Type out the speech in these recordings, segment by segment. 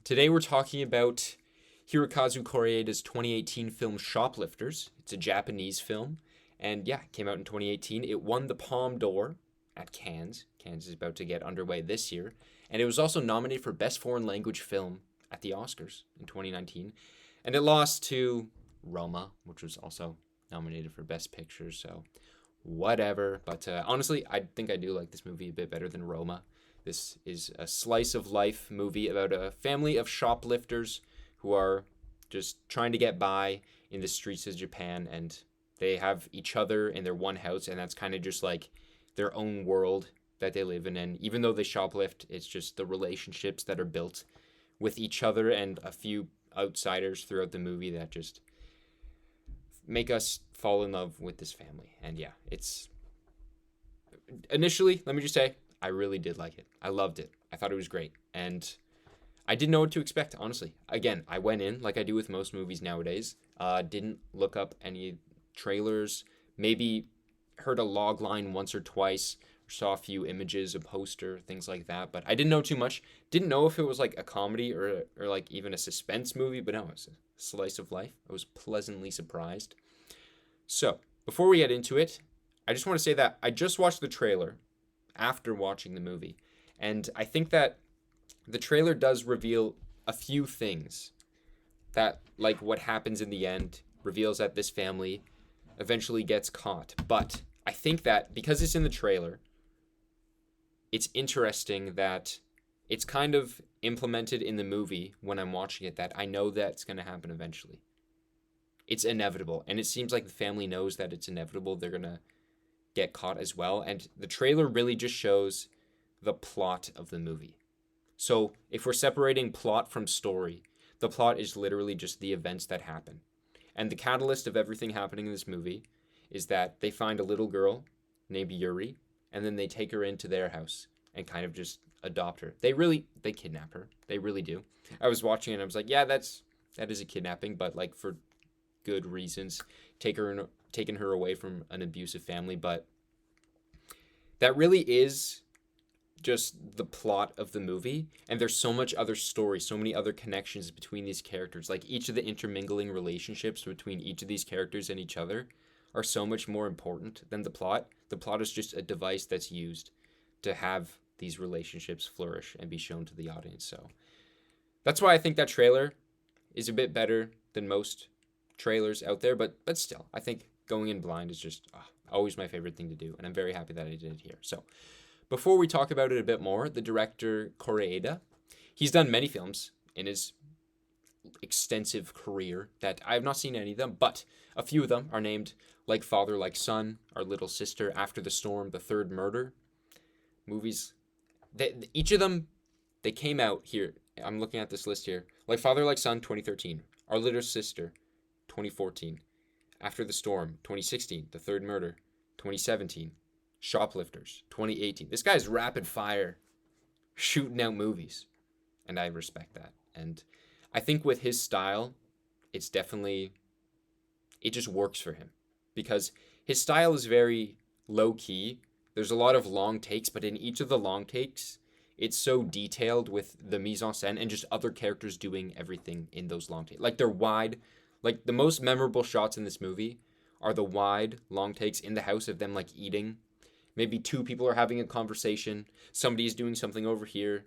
Today we're talking about Hirokazu Koreeda's 2018 film Shoplifters. It's a Japanese film, and yeah, it came out in 2018. It won the Palme d'Or at Cannes. Cannes is about to get underway this year, and it was also nominated for Best Foreign Language Film at the Oscars in 2019, and it lost to Roma, which was also nominated for Best Picture, so whatever. But honestly, I think I do like this movie a bit better than Roma. This is a slice of life movie about a family of shoplifters who are just trying to get by in the streets of Japan, and they have each other in their one house, and that's kind of just like their own world that they live in. And even though they shoplift, it's just the relationships that are built with each other and a few outsiders throughout the movie that just make us fall in love with this family. And yeah, it's initially, let me just say, I really did like it. I loved it. I thought it was great. And I didn't know what to expect, honestly. Again, I went in, like I do with most movies nowadays, didn't look up any trailers, maybe heard a log line once or twice, or saw a few images, a poster, things like that. But I didn't know too much. Didn't know if it was like a comedy or like even a suspense movie, but no, it was a slice of life. I was pleasantly surprised. So, before we get into it, I just want to say that I just watched the trailer after watching the movie. And I think that the trailer does reveal a few things that, like what happens in the end, reveals that this family eventually gets caught. But I think that because it's in the trailer, it's interesting that it's kind of implemented in the movie when I'm watching it that I know that's going to happen eventually. It's inevitable. And it seems like the family knows that it's inevitable. They're going to get caught as well. And the trailer really just shows the plot of the movie. So if we're separating plot from story, the plot is literally just the events that happen. And the catalyst of everything happening in this movie is that they find a little girl named Yuri, and then they take her into their house and kind of just adopt her. They kidnap her. They really do. I was watching it and I was like, yeah, that is a kidnapping, but like for good reasons, taking her away from an abusive family. But that really is just the plot of the movie, and there's so much other story, so many other connections between these characters. Like each of the intermingling relationships between each of these characters and each other are so much more important than the plot. The plot is just a device that's used to have these relationships flourish and be shown to the audience. So that's why I think that trailer is a bit better than most trailers out there, but still, I think going in blind is just always my favorite thing to do, and I'm very happy that I did it here. So before we talk about it a bit more, the director Koreeda, he's done many films in his extensive career that I have not seen any of them, but a few of them are named Like Father, Like Son, Our Little Sister, After the Storm, The Third Murder. Movies, each of them, they came out here. I'm looking at this list here. Like Father, Like Son, 2013. Our Little Sister, 2014. After the Storm, 2016. The Third Murder, 2017. Shoplifters, 2018. This guy's rapid fire shooting out movies, and I respect that. And I think with his style, it just works for him because his style is very low key. There's a lot of long takes, but in each of the long takes, it's so detailed with the mise en scène and just other characters doing everything in those long takes. Like they're wide. Like the most memorable shots in this movie are the wide long takes in the house of them like eating. Maybe two people are having a conversation. Somebody's doing something over here.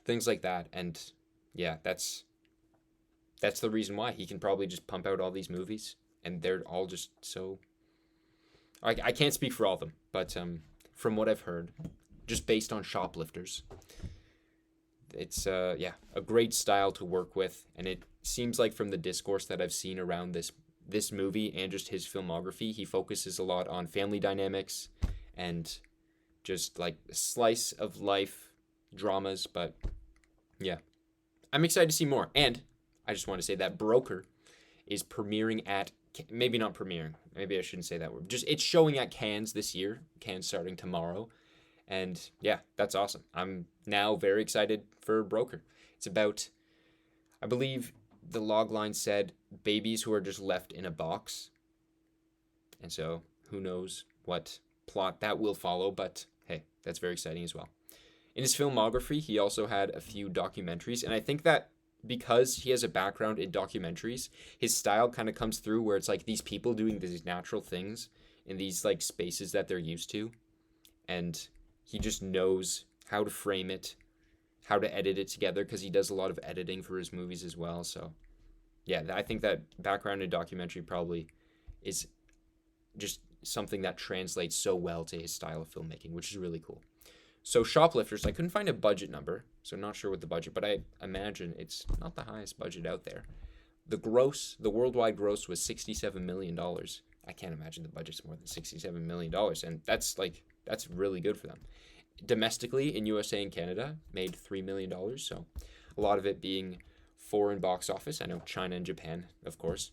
Things like that. And yeah, that's the reason why he can probably just pump out all these movies. And they're all just so... I can't speak for all of them. But from what I've heard, just based on Shoplifters, it's a great style to work with. And it seems like from the discourse that I've seen around this movie and just his filmography, he focuses a lot on family dynamics and just like slice of life dramas. But yeah, I'm excited to see more. And I just want to say that Broker is premiering at, maybe not premiering, maybe I shouldn't say that word, just it's showing at Cannes this year. Cannes starting tomorrow. And yeah, that's awesome. I'm now very excited for Broker. It's about, I believe the log line said, babies who are just left in a box. And so who knows what plot that will follow, but hey, that's very exciting as well. In his filmography, he also had a few documentaries, and I think that because he has a background in documentaries, his style kind of comes through where it's like these people doing these natural things in these like spaces that they're used to, and he just knows how to frame it, how to edit it together, because he does a lot of editing for his movies as well. So yeah, I think that background in documentary probably is just something that translates so well to his style of filmmaking, which is really cool. So Shoplifters, I couldn't find a budget number, so not sure what the budget, but I imagine it's not the highest budget out there. The worldwide gross was $67 million. I can't imagine the budget's more than $67 million, and that's really good for them. Domestically, in USA and Canada, made $3 million, so a lot of it being foreign box office. I know China and Japan, of course.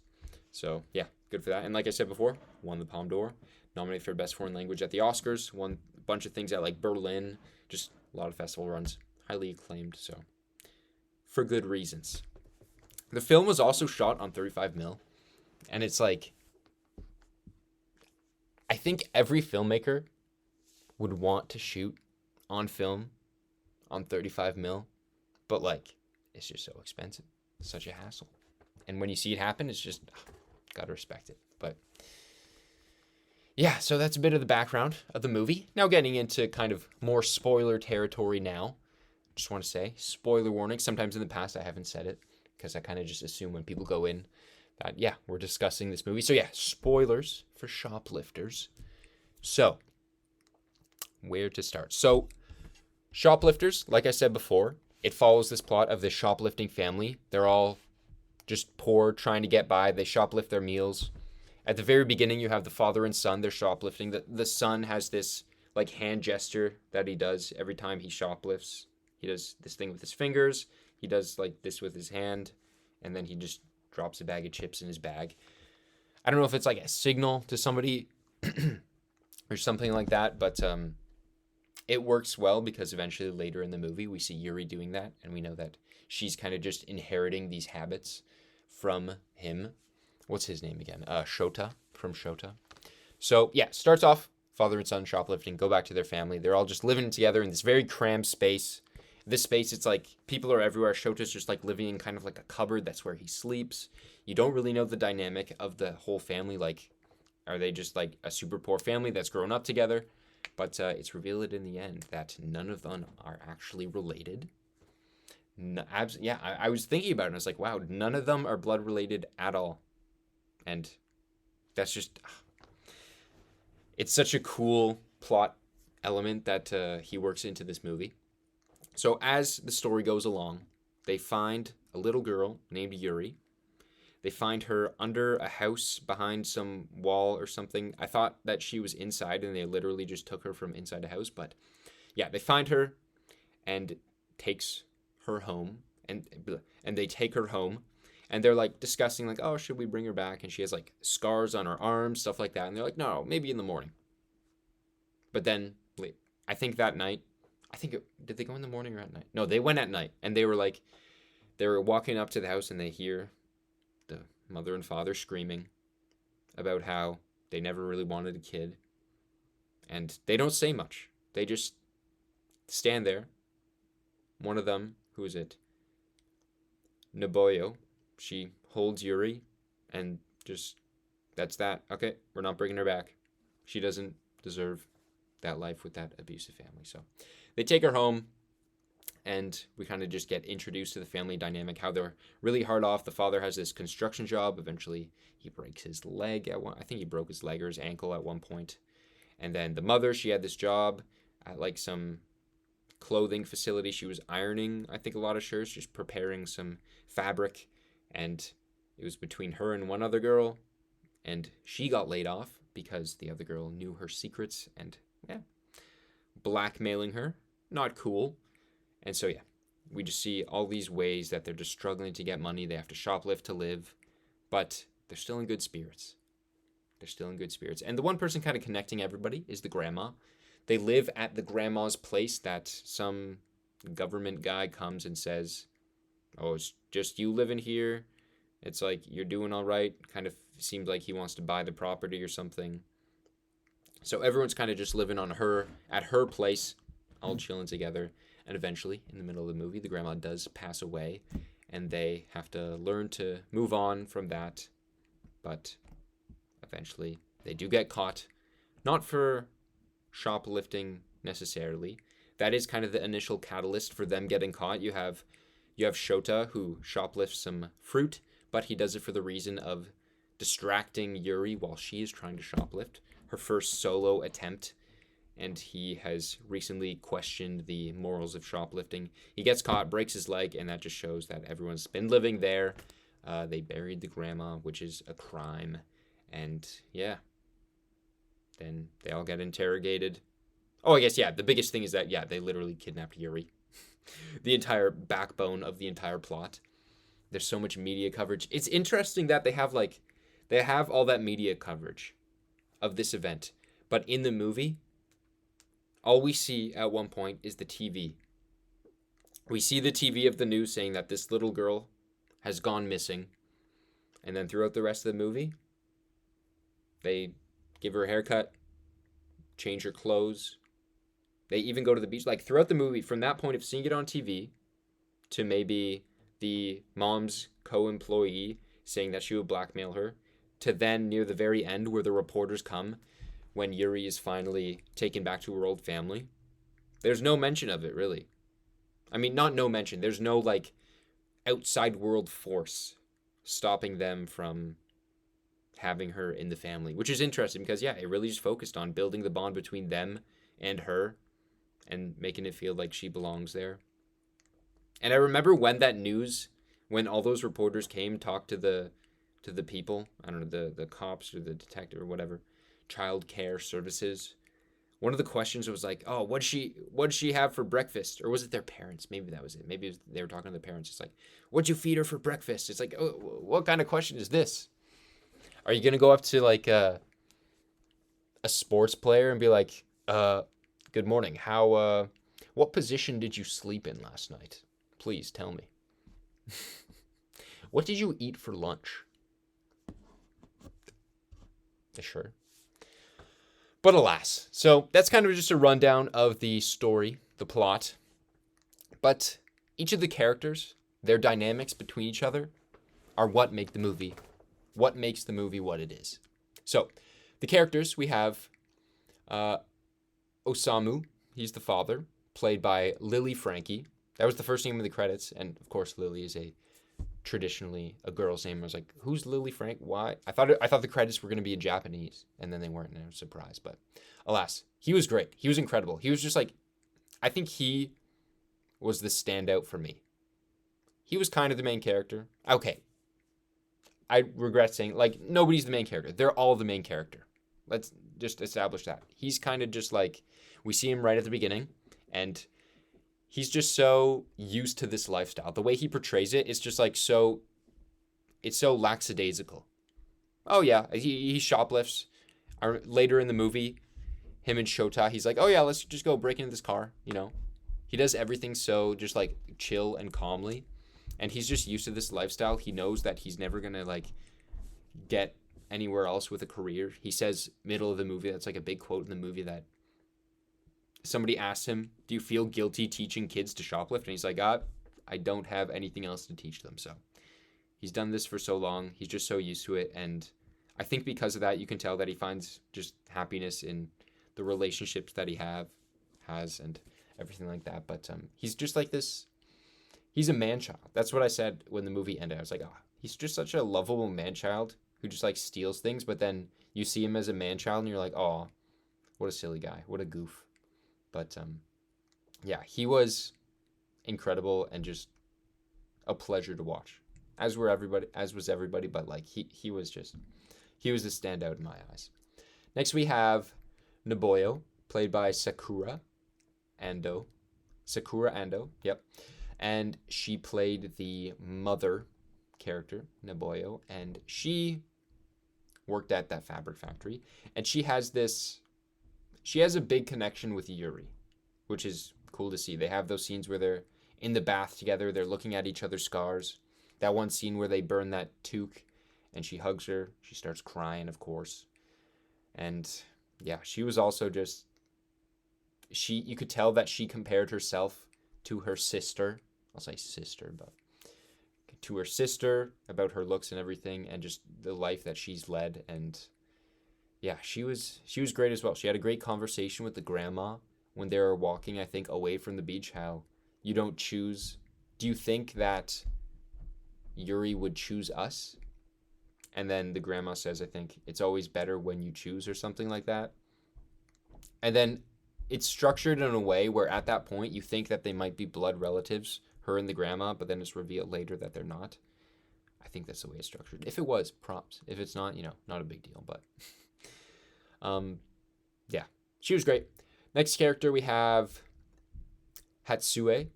So yeah, good for that. And like I said before, won the Palme d'Or, nominated for Best Foreign Language at the Oscars, won a bunch of things at like Berlin, just a lot of festival runs, highly acclaimed, so for good reasons. The film was also shot on 35mm, and it's like, I think every filmmaker would want to shoot on film on 35mm, but like, it's just so expensive. It's such a hassle. And when you see it happen, it's just, gotta respect it. But yeah, so that's a bit of the background of the movie. Now getting into kind of more spoiler territory now. Just want to say, spoiler warning. Sometimes in the past I haven't said it, because I kind of just assume when people go in that, yeah, we're discussing this movie. So yeah, spoilers for Shoplifters. So, where to start? So, Shoplifters, like I said before, it follows this plot of this shoplifting family. They're all just poor, trying to get by. They shoplift their meals. At the very beginning, you have the father and son. They're shoplifting. The son has this like hand gesture that he does every time he shoplifts. He does this thing with his fingers. He does like this with his hand. And then he just drops a bag of chips in his bag. I don't know if it's like a signal to somebody or something like that, but it works well because eventually later in the movie we see Yuri doing that, and we know that she's kind of just inheriting these habits from him. What's his name again? Shota, from Shota. So yeah, starts off father and son shoplifting, go back to their family. They're all just living together in this very cramped space. This space, it's like people are everywhere. Shota's just like living in kind of like a cupboard. That's where he sleeps. You don't really know the dynamic of the whole family. Like, are they just like a super poor family that's grown up together? But it's revealed in the end that none of them are actually related. I was thinking about it and I was like, wow, none of them are blood related at all. And that's just, it's such a cool plot element that he works into this movie. So as the story goes along, they find a little girl named Yuri. They find her under a house behind some wall or something. I thought that she was inside and they literally just took her from inside a house. But yeah, they find her and takes her home. And they take her home. And they're like discussing like, oh, should we bring her back? And she has like scars on her arms, stuff like that. And they're like, no, maybe in the morning. But then I think that night, did they go in the morning or at night? No, they went at night. And they were walking up to the house and they hear the mother and father screaming about how they never really wanted a kid. And they don't say much. They just stand there. One of them, who is it? Nobuyo. She holds Yuri and just, that's that. Okay, we're not bringing her back. She doesn't deserve that life with that abusive family. So they take her home. And we kind of just get introduced to the family dynamic, how they're really hard off. The father has this construction job. Eventually, he breaks his leg. I think he broke his leg or his ankle at one point. And then the mother, she had this job at like some clothing facility. She was ironing, I think, a lot of shirts, just preparing some fabric. And it was between her and one other girl. And she got laid off because the other girl knew her secrets and, yeah, blackmailing her. Not cool. And so, yeah, we just see all these ways that they're just struggling to get money. They have to shoplift to live, but they're still in good spirits. And the one person kind of connecting everybody is the grandma. They live at the grandma's place that some government guy comes and says, oh, it's just you living here. It's like you're doing all right. Kind of seems like he wants to buy the property or something. So everyone's kind of just living at her place, all chilling together. And eventually, in the middle of the movie, the grandma does pass away. and they have to learn to move on from that. But eventually, they do get caught. Not for shoplifting necessarily. That is kind of the initial catalyst for them getting caught. You have Shota, who shoplifts some fruit, but he does it for the reason of distracting Yuri while she is trying to shoplift. Her first solo attempt, and he has recently questioned the morals of shoplifting. He gets caught, breaks his leg, and that just shows that everyone's been living there. They buried the grandma, which is a crime. And yeah, then they all get interrogated. Oh, I guess, yeah, the biggest thing is that, yeah, they literally kidnapped Yuri. The entire backbone of the entire plot. There's so much media coverage. It's interesting that they have all that media coverage of this event. But in the movie, all we see at one point is the TV. We see the TV of the news saying that this little girl has gone missing. And then throughout the rest of the movie, they give her a haircut, change her clothes. They even go to the beach. Like, throughout the movie, from that point of seeing it on TV to maybe the mom's co-employee saying that she would blackmail her, to then near the very end where the reporters come when Yuri is finally taken back to her old family, there's no mention of it, really. I mean, not no mention. There's no, like, outside world force stopping them from having her in the family, which is interesting because, yeah, it really just focused on building the bond between them and her and making it feel like she belongs there. And I remember when all those reporters came, talked to the people, I don't know, the cops or the detective or whatever, child care services. One of the questions was like, oh, what did she have for breakfast? Or was it their parents? Maybe that was it. Maybe they were talking to the parents. It's like, what'd you feed her for breakfast? It's like, oh, what kind of question is this? Are you going to go up to like a sports player and be like, good morning. What position did you sleep in last night? Please tell me. What did you eat for lunch? Sure. But alas. So that's kind of just a rundown of the story, the plot. But each of the characters, their dynamics between each other are what makes the movie what it is. So the characters, we have Osamu. He's the father, played by Lily Frankie. That was the first name in the credits. And of course, Lily is traditionally a girl's name. I was like, who's Lily Frank? Why? I thought the credits were going to be in Japanese, and then they weren't, and I was surprised. But alas, he was great. He was incredible. He was just like, I think he was the standout for me. He was kind of the main character. Okay. I regret saying, like, nobody's the main character. They're all the main character. Let's just establish that. He's kind of just like, we see him right at the beginning, and he's just so used to this lifestyle. The way he portrays it is just like it's so lackadaisical. Oh yeah, he shoplifts. Later in the movie, him and Shota, he's like, oh yeah, let's just go break into this car, you know. He does everything so just like chill and calmly. And he's just used to this lifestyle. He knows that he's never going to like get anywhere else with a career. He says middle of the movie, that's like a big quote in the movie, that somebody asked him, do you feel guilty teaching kids to shoplift? And he's like, I don't have anything else to teach them. So he's done this for so long. He's just so used to it. And I think because of that, you can tell that he finds just happiness in the relationships that he has and everything like that. But he's just like this. He's a man-child. That's what I said when the movie ended. I was like, he's just such a lovable man-child who just like steals things. But then you see him as a man-child and you're like, oh, what a silly guy. What a goof. But yeah, he was incredible and just a pleasure to watch. As was everybody, but like he was a standout in my eyes. Next we have Nobuyo, played by Sakura Ando. Yep. And she played the mother character, Nobuyo, and she worked at that fabric factory, and she has a big connection with Yuri, which is cool to see. They have those scenes where they're in the bath together, they're looking at each other's scars. That one scene where they burn that toque and she hugs her, she starts crying, of course. And yeah, she was also just, you could tell that she compared herself to her sister. I'll say sister, but to her sister about her looks and everything, and just the life that she's led. And yeah, she was great as well. She had a great conversation with the grandma when they were walking, I think, away from the beach. How you don't choose. Do you think that Yuri would choose us? And then the grandma says, I think, it's always better when you choose, or something like that. And then it's structured in a way where at that point you think that they might be blood relatives, her and the grandma, but then it's revealed later that they're not. I think that's the way it's structured. If it was, props. If it's not, not a big deal. But yeah, she was great. Next character we have Hatsue,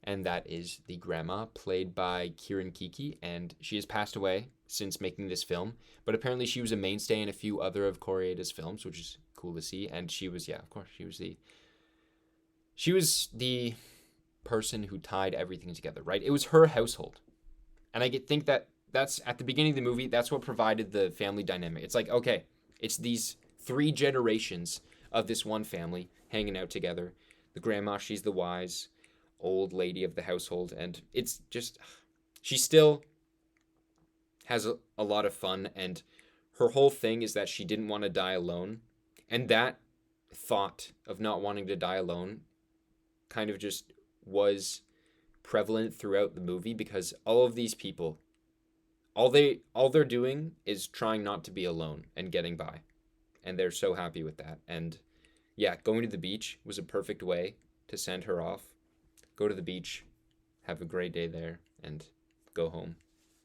and that is the grandma, played by Kirin Kiki, and she has passed away since making this film, but apparently she was a mainstay in a few other of Koreeda's films, which is cool to see. And she was, of course, she was the person who tied everything together, right? It was her household. And I think that's at the beginning of the movie, that's what provided the family dynamic. It's like, okay, it's these 3 generations of this one family hanging out together. The grandma, she's the wise old lady of the household, and it's just, she still has a lot of fun, and her whole thing is that she didn't want to die alone. And that thought of not wanting to die alone kind of just was prevalent throughout the movie, because all of these people, all they're doing is trying not to be alone and getting by, and they're so happy with that. And yeah, going to the beach was a perfect way to send her off. Go to the beach, have a great day there, and go home,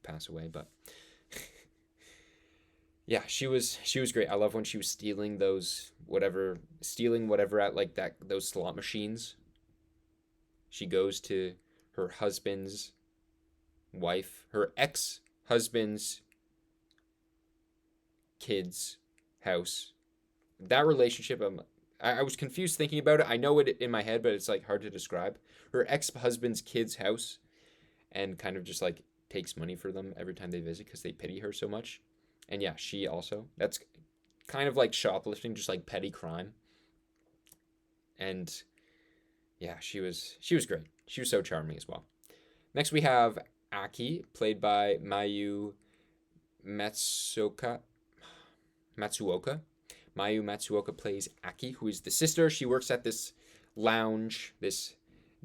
pass away. But yeah, she was great. I love when she was stealing whatever at like those slot machines. She goes to her husband's wife, her ex-husband's kid's house. That relationship, I was confused thinking about it. I know it in my head, but it's like hard to describe. Her ex-husband's kid's house, and kind of just like takes money for them every time they visit because they pity her so much. And yeah, she also, that's kind of like shoplifting, just like petty crime. And yeah, she was great. She was so charming as well. Next we have Aki, played by Mayu Matsuoka. Mayu Matsuoka plays Aki, who is the sister. She works at this lounge, this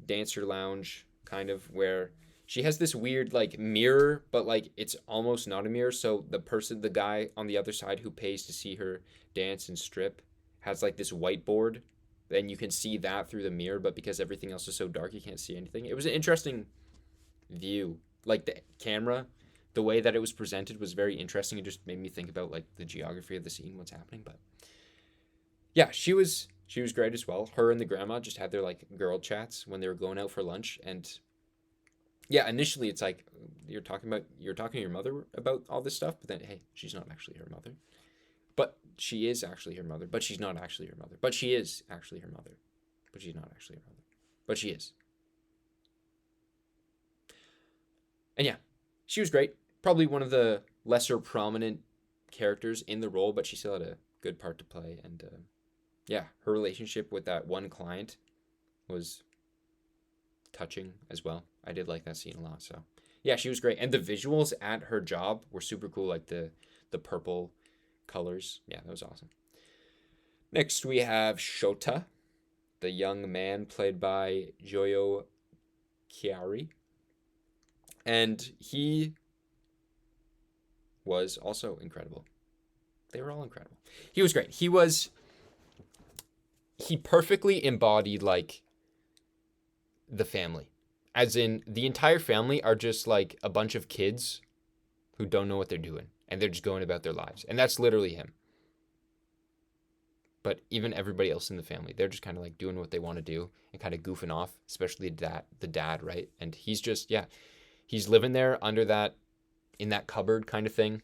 dancer lounge, kind of, where she has this weird like mirror, but like it's almost not a mirror. So the guy on the other side who pays to see her dance and strip has like this whiteboard. Then you can see that through the mirror, but because everything else is so dark, you can't see anything. It was an interesting view. Like the camera, the way that it was presented was very interesting. It just made me think about like the geography of the scene, what's happening. But yeah, she was great as well. Her and the grandma just had their like girl chats when they were going out for lunch. And yeah, initially it's like you're talking to your mother about all this stuff, but then hey, she's not actually her mother. But she is actually her mother. But she's not actually her mother. But she is actually her mother. But she's not actually her mother. But she is. And yeah, she was great. Probably one of the lesser prominent characters in the role, but she still had a good part to play. And yeah, her relationship with that one client was touching as well. I did like that scene a lot. So yeah, she was great. And the visuals at her job were super cool, like the purple colors. Yeah, that was awesome. Next we have Shota, the young man played by Joyo Kiari. And he was also incredible. They were all incredible. He was great. He perfectly embodied like the family. As in, the entire family are just like a bunch of kids who don't know what they're doing. And they're just going about their lives. And that's literally him. But even everybody else in the family, they're just kind of like doing what they want to do and kind of goofing off, especially the dad, right? And he's just, yeah, he's living there under that, in that cupboard kind of thing.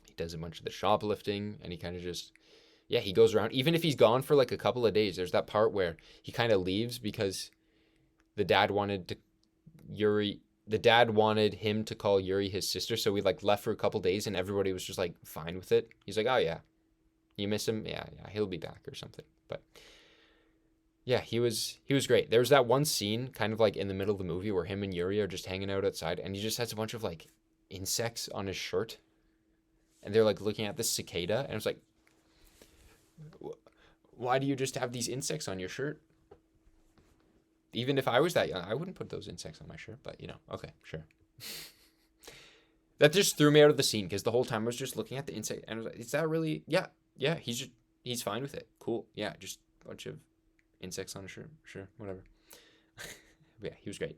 He does a bunch of the shoplifting, and he kind of just, yeah, he goes around. Even if he's gone for like a couple of days, there's that part where he kind of leaves because the dad wanted him to call Yuri his sister, so we like left for a couple days, and everybody was just like fine with it. He's like, oh yeah, you miss him? Yeah, he'll be back or something. But Yeah, he was great. There was that one scene kind of like in the middle of the movie where him and Yuri are just hanging out outside and he just has a bunch of like insects on his shirt and they're like looking at this cicada and it's like, why do you just have these insects on your shirt? Even if I was that young, I wouldn't put those insects on my shirt, but okay, sure. That just threw me out of the scene because the whole time I was just looking at the insect and I was like, is that really? Yeah, he's fine with it. Cool. Yeah, just a bunch of insects on a shirt. Sure, whatever. Yeah, he was great.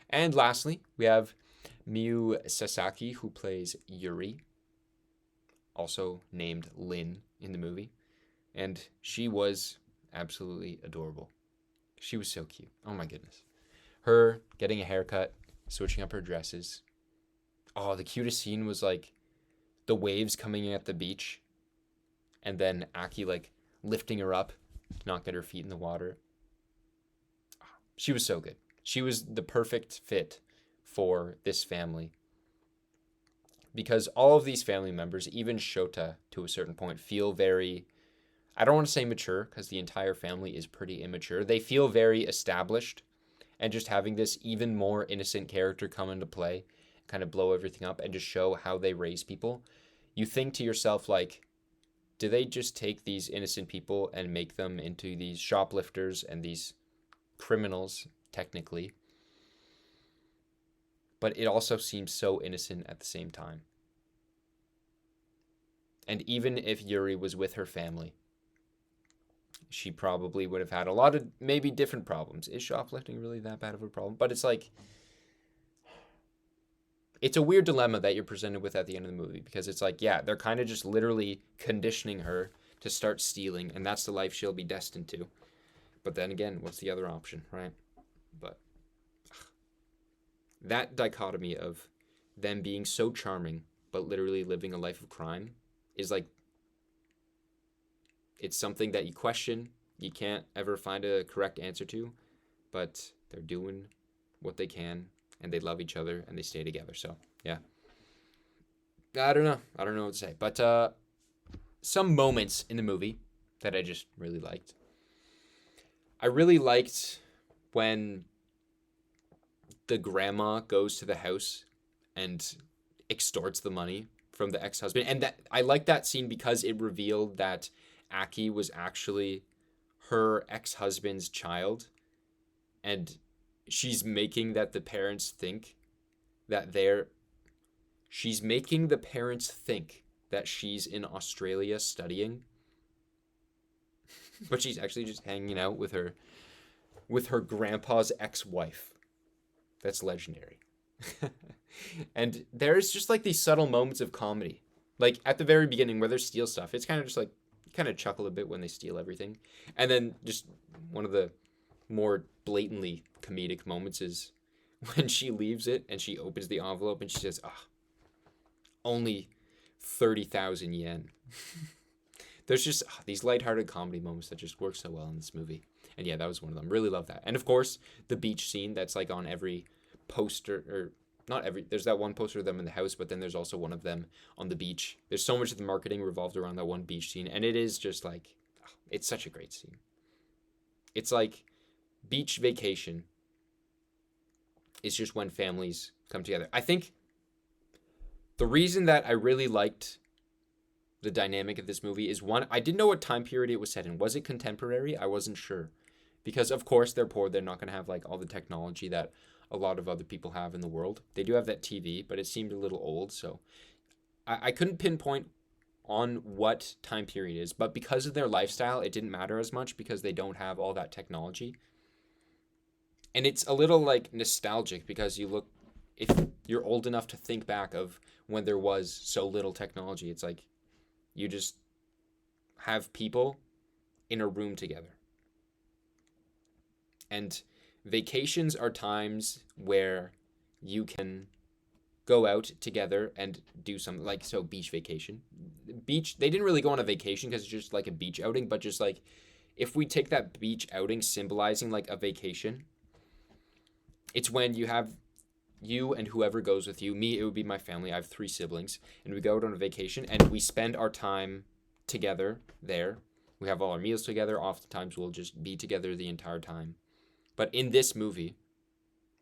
And lastly, we have Miyu Sasaki, who plays Yuri, also named Lin in the movie. And she was absolutely adorable. She was so cute. Oh my goodness. Her getting a haircut, switching up her dresses. Oh, the cutest scene was like the waves coming in at the beach and then Aki like lifting her up to not get her feet in the water. She was so good. She was the perfect fit for this family. Because all of these family members, even Shota to a certain point, feel very, I don't want to say mature because the entire family is pretty immature. They feel very established, and just having this even more innocent character come into play, kind of blow everything up and just show how they raise people. You think to yourself, like, do they just take these innocent people and make them into these shoplifters and these criminals, technically? But it also seems so innocent at the same time. And even if Yuri was with her family, she probably would have had a lot of maybe different problems. Is shoplifting really that bad of a problem? But it's like, it's a weird dilemma that you're presented with at the end of the movie because it's like, yeah, they're kind of just literally conditioning her to start stealing, and that's the life she'll be destined to. But then again, what's the other option, right? But that dichotomy of them being so charming but literally living a life of crime is like, it's something that you question. You can't ever find a correct answer to, but they're doing what they can and they love each other and they stay together. So yeah, I don't know what to say, but some moments in the movie that I just really liked. I really liked when the grandma goes to the house and extorts the money from the ex-husband, and that I like that scene because it revealed that Aki was actually her ex-husband's child, and she's making that the parents think that she's making the parents think that she's in Australia studying, but she's actually just hanging out with her grandpa's ex-wife. That's legendary. And there's just like these subtle moments of comedy. Like at the very beginning where they steal stuff, it's kind of just like, you kind of chuckle a bit when they steal everything. And then just one of the more blatantly comedic moments is when she leaves it and she opens the envelope and she says, only 30,000 yen. There's just these lighthearted comedy moments that just work so well in this movie. And yeah, that was one of them. Really love that. And of course, the beach scene that's like on every poster, or not every, there's that one poster of them in the house, but then there's also one of them on the beach. There's so much of the marketing revolved around that one beach scene. And it is just like, it's such a great scene. It's like beach vacation is just when families come together. I think the reason that I really liked the dynamic of this movie is, one, I didn't know what time period it was set in. Was it contemporary? I wasn't sure. Because of course they're poor. They're not going to have like all the technology that a lot of other people have in the world. They do have that TV, but it seemed a little old. So I couldn't pinpoint on what time period it is. But because of their lifestyle, it didn't matter as much because they don't have all that technology. And it's a little like nostalgic because if you're old enough to think back of when there was so little technology, it's like you just have people in a room together. And vacations are times where you can go out together and do something like, so beach vacation. Beach, they didn't really go on a vacation because it's just like a beach outing, but just like if we take that beach outing symbolizing like a vacation, it's when you have you and whoever goes with you. Me, it would be my family. I have 3 siblings, and we go out on a vacation and we spend our time together there. We have all our meals together. Oftentimes we'll just be together the entire time. But in this movie,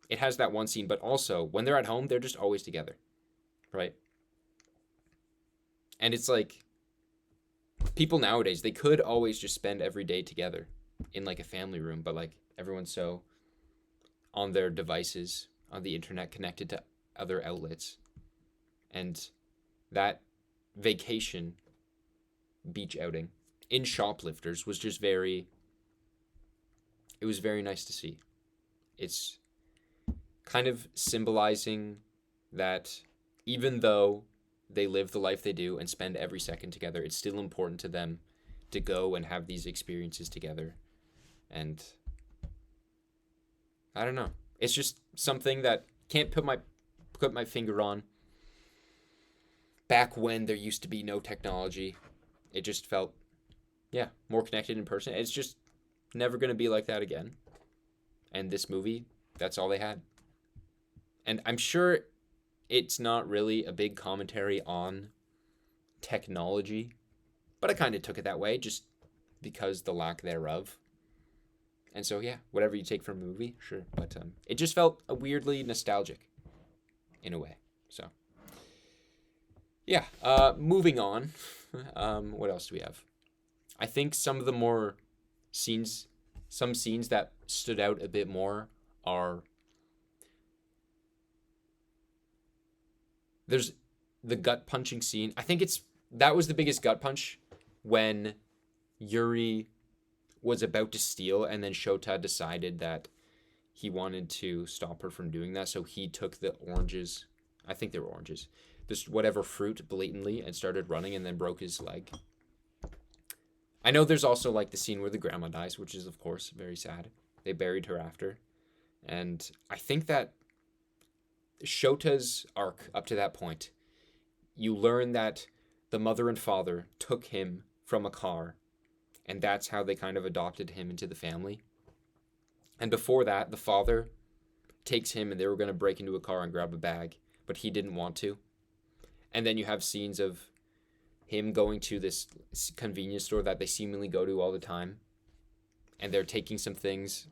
it has that one scene, but also when they're at home, they're just always together, right? And it's like, people nowadays, they could always just spend every day together in like a family room, but like everyone's so on their devices, on the internet, connected to other outlets. And that vacation beach outing in Shoplifters was just it was very nice to see. It's kind of symbolizing that even though they live the life they do and spend every second together, it's still important to them to go and have these experiences together. And I don't know. It's just something that can't put my finger on. Back when there used to be no technology, it just felt, more connected in person. It's just never going to be like that again. And this movie, that's all they had. And I'm sure it's not really a big commentary on technology, but I kind of took it that way just because the lack thereof. And so, whatever you take from a movie, sure. But it just felt weirdly nostalgic in a way. So, moving on. What else do we have? I think some of the more scenes that stood out a bit more are, there's the gut punching scene. I think that was the biggest gut punch when Yuri was about to steal and then Shota decided that he wanted to stop her from doing that. So he took the oranges, I think they were oranges, just whatever fruit blatantly, and started running and then broke his leg. I know there's also like the scene where the grandma dies, which is of course very sad. They buried her after. And I think that Shota's arc up to that point, you learn that the mother and father took him from a car, and that's how they kind of adopted him into the family. And before that, the father takes him and they were going to break into a car and grab a bag, but he didn't want to. And then you have scenes of him going to this convenience store that they seemingly go to all the time, and they're taking some things.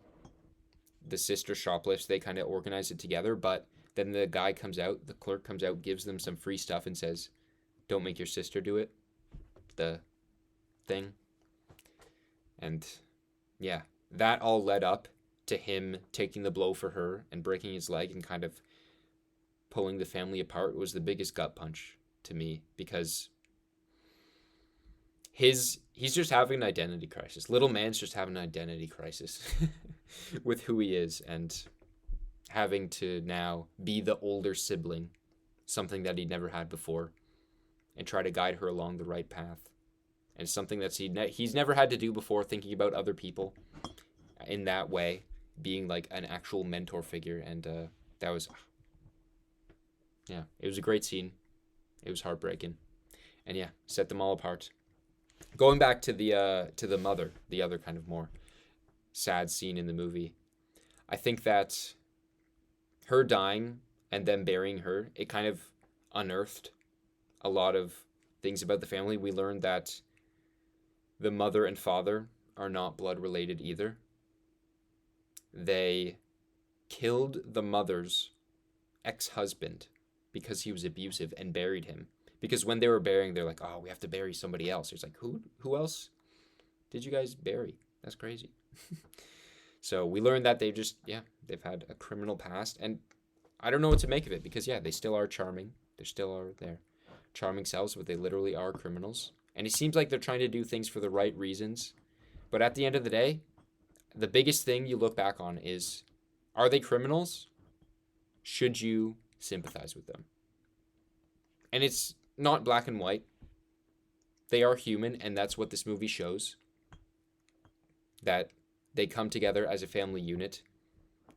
The sister shoplifts, they kind of organize it together, but then the guy comes out, the clerk comes out, gives them some free stuff and says, don't make your sister do it. The thing. And that all led up to him taking the blow for her and breaking his leg and kind of pulling the family apart. Was the biggest gut punch to me, because he's just having an identity crisis. Little man's just having an identity crisis with who he is, and having to now be the older sibling, something that he'd never had before, and try to guide her along the right path. And something that he's never had to do before, thinking about other people in that way, being like an actual mentor figure. And that was, it was a great scene. It was heartbreaking. And set them all apart. Going back to the mother, the other kind of more sad scene in the movie, I think that her dying and them burying her, it kind of unearthed a lot of things about the family. We learned that the mother and father are not blood related either. They killed the mother's ex-husband because he was abusive and buried him. Because when they were burying, they're like, oh, we have to bury somebody else. It's like, who else did you guys bury? That's crazy. So we learned that they've had a criminal past. And I don't know what to make of it, because, they still are charming. They still are their charming selves, but they literally are criminals. And it seems like they're trying to do things for the right reasons. But at the end of the day, the biggest thing you look back on is, are they criminals? Should you sympathize with them? And it's not black and white. They are human, and that's what this movie shows. That they come together as a family unit.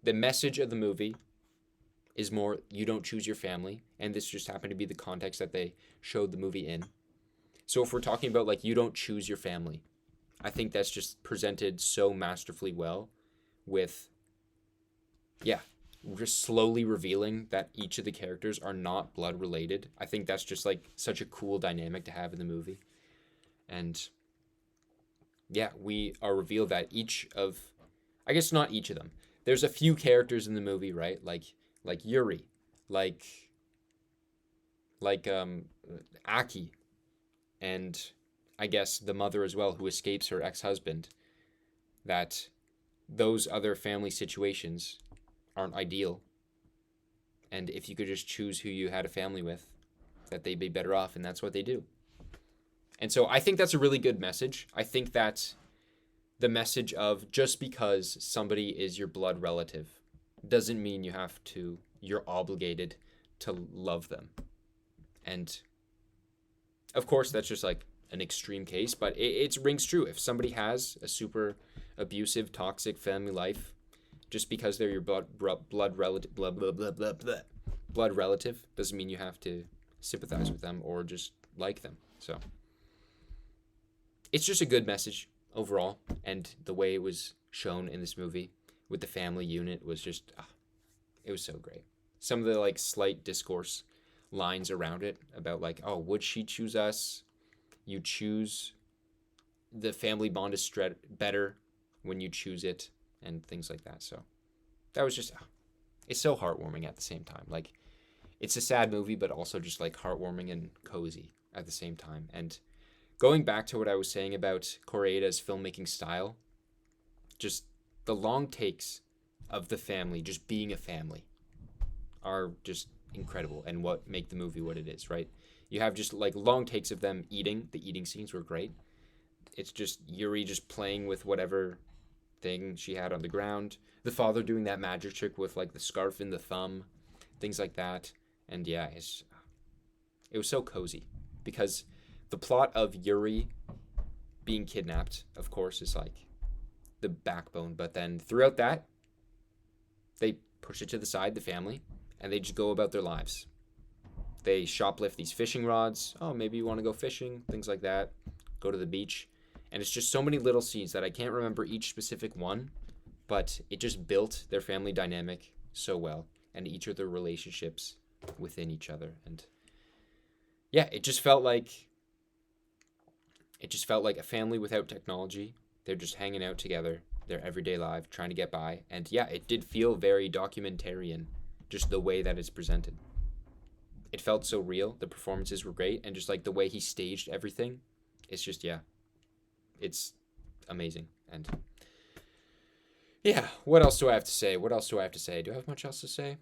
The message of the movie is more, you don't choose your family, and this just happened to be the context that they showed the movie in. So if we're talking about, like, you don't choose your family, I think that's just presented so masterfully well with, just slowly revealing that each of the characters are not blood related. I think that's just, like, such a cool dynamic to have in the movie. And, yeah, we are revealed that I guess not each of them. There's a few characters in the movie, right? Like Yuri, like like Aki, and I guess the mother as well, who escapes her ex-husband. That those other family situations aren't ideal, and if you could just choose who you had a family with, that they'd be better off, and that's what they do. And so I think that's a really good message. I think that the message of just because somebody is your blood relative doesn't mean you're obligated to love them. And of course, that's just like an extreme case, but it rings true. If somebody has a super abusive, toxic family life, just because they're your blood relative, blood relative, doesn't mean you have to sympathize with them or just like them. So it's just a good message overall, and the way it was shown in this movie with the family unit was just, it was so great. Some of the like slight discourse lines around it about like, oh, would she choose us? You choose the family bond is better when you choose it, and things like that. So that was just, it's so heartwarming at the same time. Like, it's a sad movie, but also just like heartwarming and cozy at the same time. And going back to what I was saying about Koreeda's filmmaking style, just the long takes of the family just being a family are just incredible, and what make the movie what it is, right? You have just like long takes of them eating. The eating scenes were great. It's just Yuri just playing with whatever thing she had on the ground. The father doing that magic trick with like the scarf in the thumb, things like that. And yeah, it was so cozy, because the plot of Yuri being kidnapped, of course, is like the backbone. But then throughout that, they push it to the side, the family, and they just go about their lives. They shoplift these fishing rods. Oh, maybe you want to go fishing, things like that. Go to the beach. And it's just so many little scenes that I can't remember each specific one, but it just built their family dynamic so well, and each of their relationships within each other. And yeah, it just felt like a family without technology. They're just hanging out together, their everyday life, trying to get by. And yeah, it did feel very documentarian, just the way that it's presented. It felt so real. The performances were great, and just like the way he staged everything, it's just, yeah, it's amazing. And yeah, what else do I have to say? Do I have much else to say?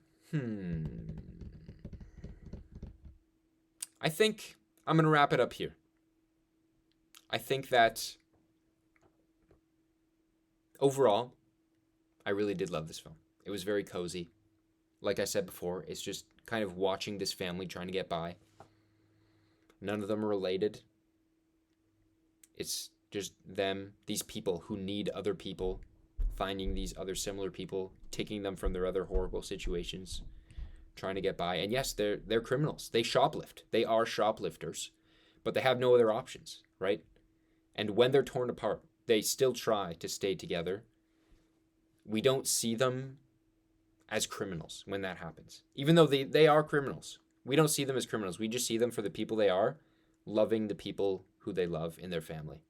I think I'm going to wrap it up here. I think that overall, I really did love this film. It was very cozy. Like I said before, it's just kind of watching this family trying to get by. None of them are related. It's just them, these people who need other people, finding these other similar people, taking them from their other horrible situations, trying to get by. And yes, they're criminals. They shoplift. They are shoplifters, but they have no other options, right? And when they're torn apart, they still try to stay together. We don't see them as criminals when that happens. Even though they are criminals. We don't see them as criminals. We just see them for the people they are, loving the people who they love in their family.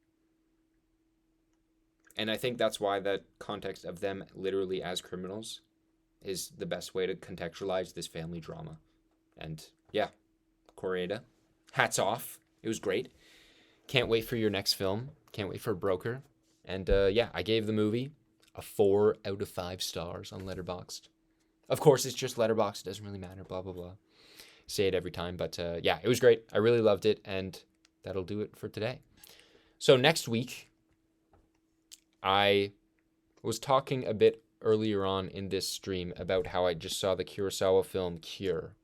And I think that's why that context of them literally as criminals is the best way to contextualize this family drama. And yeah, Koreeda, hats off. It was great. Can't wait for your next film. Can't wait for Broker. And yeah, I gave the movie a 4 out of 5 stars on Letterboxd. Of course, it's just Letterboxd. It doesn't really matter, blah, blah, blah. Say it every time. But yeah, it was great. I really loved it. And that'll do it for today. So next week, I was talking a bit earlier on in this stream about how I just saw the Kurosawa film Cure.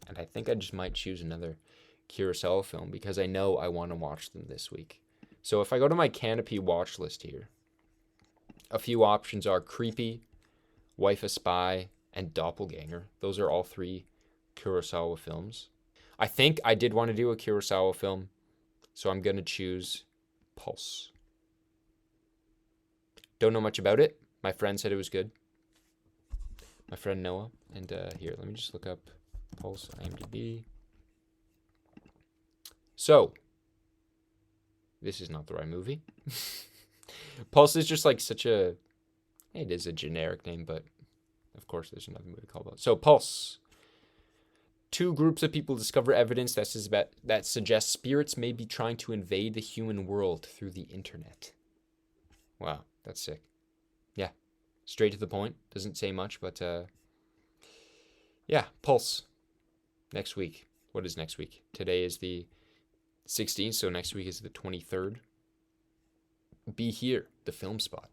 And I think I just might choose another Kurosawa film because I know I want to watch them this week. So if I go to my Canopy watch list here, a few options are Creepy, Wife a Spy, and Doppelganger. Those are all 3 Kurosawa films. I think I did want to do a Kurosawa film, so I'm going to choose Pulse. Don't know much about it. My friend said it was good. My friend Noah. And here, let me just look up Pulse IMDb. So, this is not the right movie. Pulse is just like such a... It is a generic name, but of course there's another movie called Pulse. So Pulse. 2 groups of people discover evidence that suggests spirits may be trying to invade the human world through the internet. Wow, that's sick. Yeah, straight to the point. Doesn't say much, but yeah, Pulse. Next week. What is next week? Today is the 16th, so next week is the 23rd. Be here, the film spot.